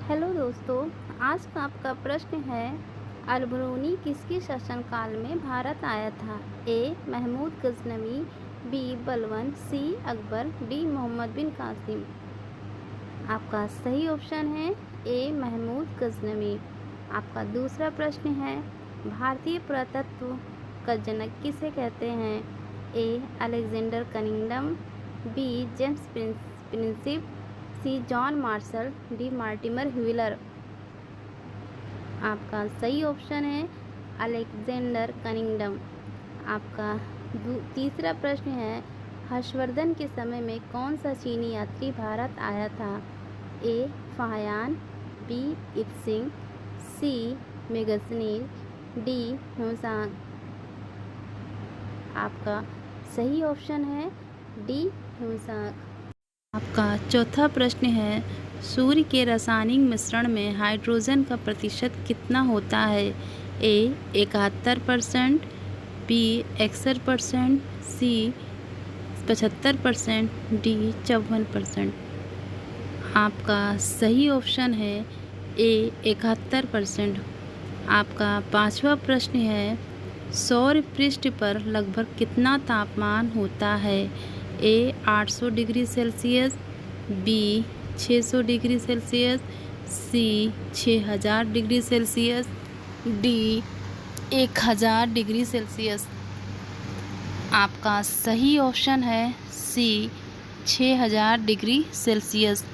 Hello दोस्तों, आज का आपका प्रश्न है अल-बरूनी किसके शासनकाल में भारत आया था? ए. महमूद गजनवी, बी. बलबन, सी. अकबर, डी. मोहम्मद बिन कासिम। आपका सही ऑप्शन है ए. महमूद गजनवी। आपका दूसरा प्रश्न है भारतीय पुरातत्व का जनक किसे कहते हैं? A. Alexander Cunningham, B. James Prinsep, C. John Marshall, D. Mortimer Wheeler. आपका सही ऑप्शन है अलेक्जेंडर कनिंघम। आपका तीसरा प्रश्न है हर्षवर्धन के समय में कौन सा चीनी यात्री भारत आया था? ए. फाहियान, बी. इत्सिंग, सी. मेगसनीर, डी. ह्वेसांग। आपका सही ऑप्शन है डी. ह्वेसांग। आपका चौथा प्रश्न है सूर्य के रासायनिक मिश्रण में हाइड्रोजन का प्रतिशत कितना होता है? ए. 71%, बी. 61%, सी. 75%, डी. 54%। आपका सही ऑप्शन है ए. 71%। आपका पांचवा प्रश्न है सौर पृष्ठ पर लगभग कितना तापमान होता है? A. 800 degree Celsius, B. 600 degree Celsius, C. 6000 degree Celsius, D. 1000 degree Celsius. आपका सही ऑप्शन है सी. 6000 डिग्री सेल्सियस।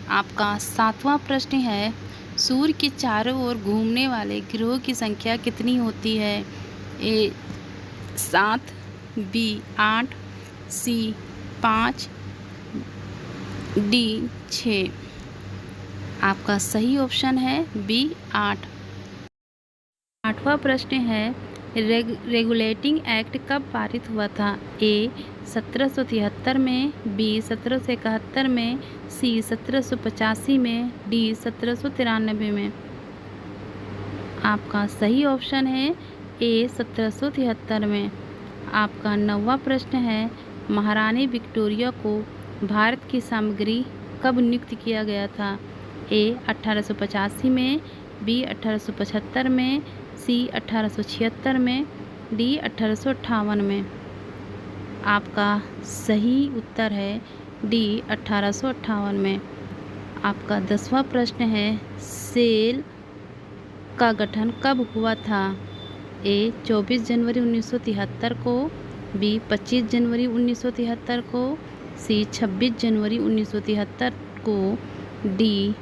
आपका सातवां प्रश्न है सूर्य के चारों ओर घूमने वाले ग्रहों की संख्या कितनी होती है? ए. 7, बी. 8, सी. 5, डी. 6। आपका सही ऑप्शन है बी. 8। आठवां प्रश्न है रेगुलेटिंग एक्ट कब पारित हुआ था? ए. 1773 में, बी. 1771 में, सी. 1785 में, डी. 1793 में। आपका सही ऑप्शन है ए. 1773 में। आपका 9वां प्रश्न है महारानी विक्टोरिया को भारत की सामग्री कब नियुक्त किया गया था? ए. 1885 में, बी. 1875 में, सी. 1876 में, डी. 1858 में। आपका सही उत्तर है डी. 1858 में। आपका 10वां प्रश्न है सेल का गठन कब हुआ था? ए. 24 जनवरी 1973 को, बी. 25 जनवरी 1973 को, सी. 26 जनवरी 1973 को, डी.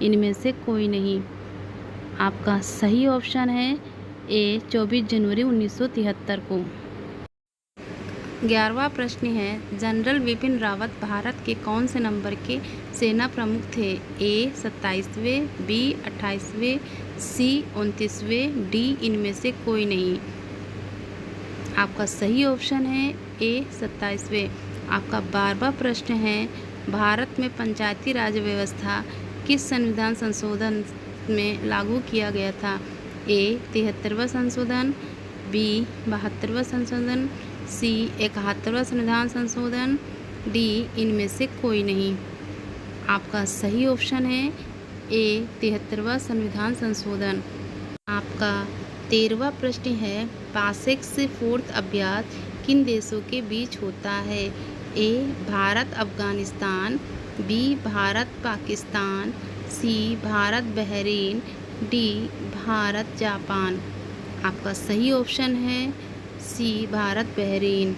इनमें से कोई नहीं। आपका सही ऑप्शन है ए. 24 जनवरी 1973 को। 11वां प्रश्न है जनरल बिपिन रावत भारत के कौन से नंबर के सेना प्रमुख थे? ए. 27वें, बी. 28वें, सी. 29वें, डी. इनमें से कोई नहीं। आपका सही ऑप्शन है ए. 27वें। आपका 12वां प्रश्न है भारत में पंचायती राज व्यवस्था किस संविधान संशोधन में लागू किया गया था? ए. 73वां संशोधन, बी. 72वां संशोधन, सी. 71वां संविधान संशोधन, डी. इनमें से कोई नहीं। आपका सही ऑप्शन है ए. 73वां संविधान संशोधन। आपका 13वां प्रश्न है पासेक्स फोर्थ अभ्यास किन देशों के बीच होता है? A. Bharat Afghanistan, B. Bharat Pakistan, C. Bharat Bahrain, D. Bharat Japan. आपका सही ऑप्शन है सी. भारत बहरीन।